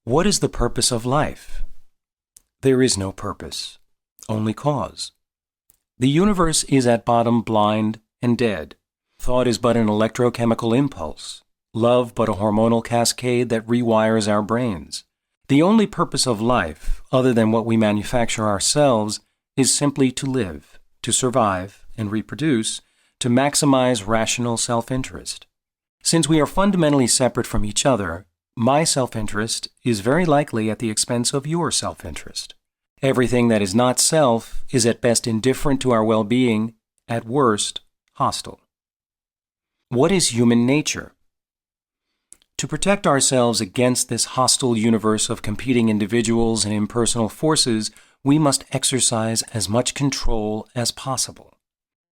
What is the purpose of life? There is no purpose, only cause. The universe is at bottom blind and dead. Thought is but an electrochemical impulse. Love but a hormonal cascade that rewires our brains. The only purpose of life, other than what we manufacture ourselves, is simply to live, to survive and reproduce, to maximize rational self-interest. Since we are fundamentally separate from each other, my self-interest is very likely at the expense of your self-interest. Everything that is not self is at best indifferent to our well-being, at worst, hostile. What is human nature? To protect ourselves against this hostile universe of competing individuals and impersonal forces, we must exercise as much control as possible.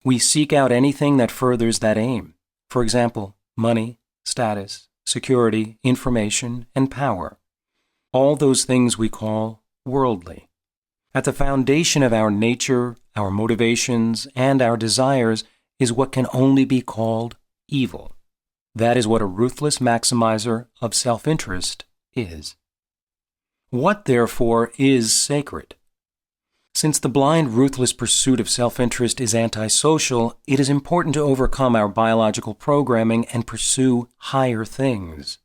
We seek out anything that furthers that aim. For example, money, status, security, information, and power. All those things we call worldly. At the foundation of our nature, our motivations, and our desires is what can only be called evil. That is what a ruthless maximizer of self-interest is. What, therefore, is sacred? Since the blind, ruthless pursuit of self-interest is antisocial, it is important to overcome our biological programming and pursue higher things.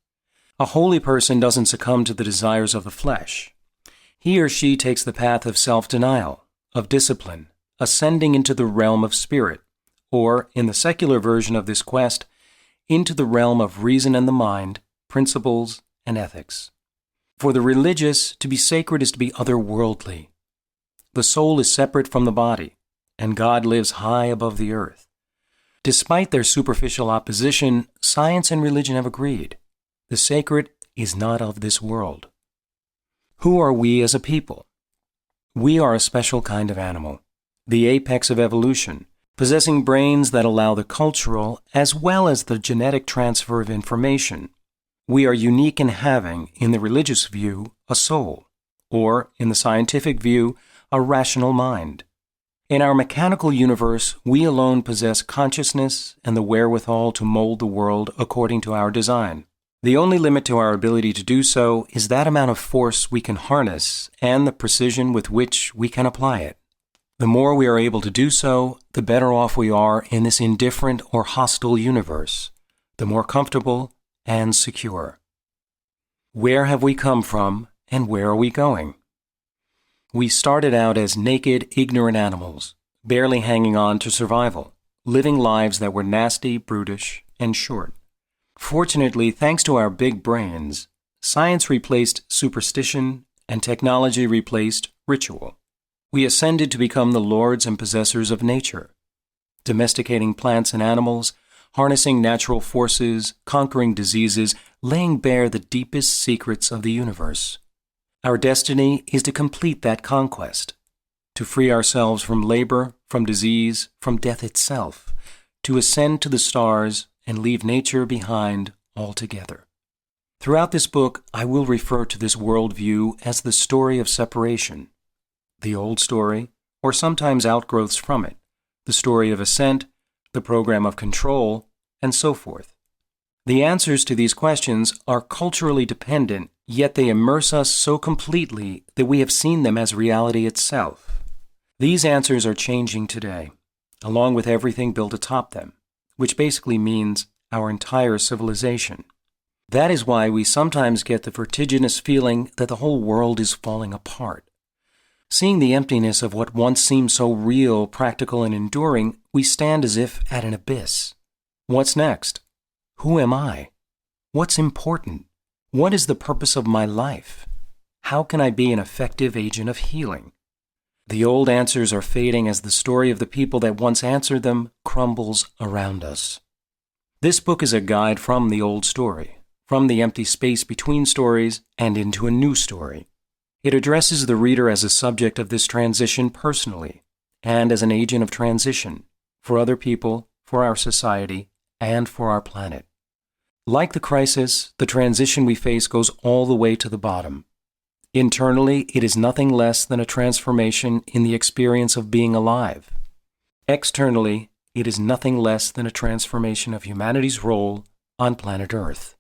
A holy person doesn't succumb to the desires of the flesh. He or she takes the path of self-denial, of discipline, ascending into the realm of spirit, or, in the secular version of this quest, into the realm of reason and the mind, principles and ethics. For the religious, to be sacred is to be otherworldly. The soul is separate from the body, and God lives high above the earth. Despite their superficial opposition, science and religion have agreed. The sacred is not of this world. Who are we as a people? We are a special kind of animal, the apex of evolution, possessing brains that allow the cultural as well as the genetic transfer of information. We are unique in having, in the religious view, a soul, or, in the scientific view, a rational mind. In our mechanical universe, we alone possess consciousness and the wherewithal to mold the world according to our design. The only limit to our ability to do so is that amount of force we can harness and the precision with which we can apply it. The more we are able to do so, the better off we are in this indifferent or hostile universe, the more comfortable and secure. Where have we come from and where are we going? We started out as naked, ignorant animals, barely hanging on to survival, living lives that were nasty, brutish, and short. Fortunately, thanks to our big brains, science replaced superstition and technology replaced ritual. We ascended to become the lords and possessors of nature, domesticating plants and animals, harnessing natural forces, conquering diseases, laying bare the deepest secrets of the universe. Our destiny is to complete that conquest, to free ourselves from labor, from disease, from death itself, to ascend to the stars and leave nature behind altogether. Throughout this book, I will refer to this worldview as the story of separation, the old story, or sometimes outgrowths from it, the story of ascent, the program of control, and so forth. The answers to these questions are culturally dependent, yet they immerse us so completely that we have seen them as reality itself. These answers are changing today, along with everything built atop them, which basically means our entire civilization. That is why we sometimes get the vertiginous feeling that the whole world is falling apart. Seeing the emptiness of what once seemed so real, practical, and enduring, we stand as if at an abyss. What's next? Who am I? What's important? What is the purpose of my life? How can I be an effective agent of healing? The old answers are fading as the story of the people that once answered them crumbles around us. This book is a guide from the old story, from the empty space between stories and into a new story. It addresses the reader as a subject of this transition personally, and as an agent of transition, for other people, for our society, and for our planet. Like the crisis, the transition we face goes all the way to the bottom. Internally, it is nothing less than a transformation in the experience of being alive. Externally, it is nothing less than a transformation of humanity's role on planet Earth.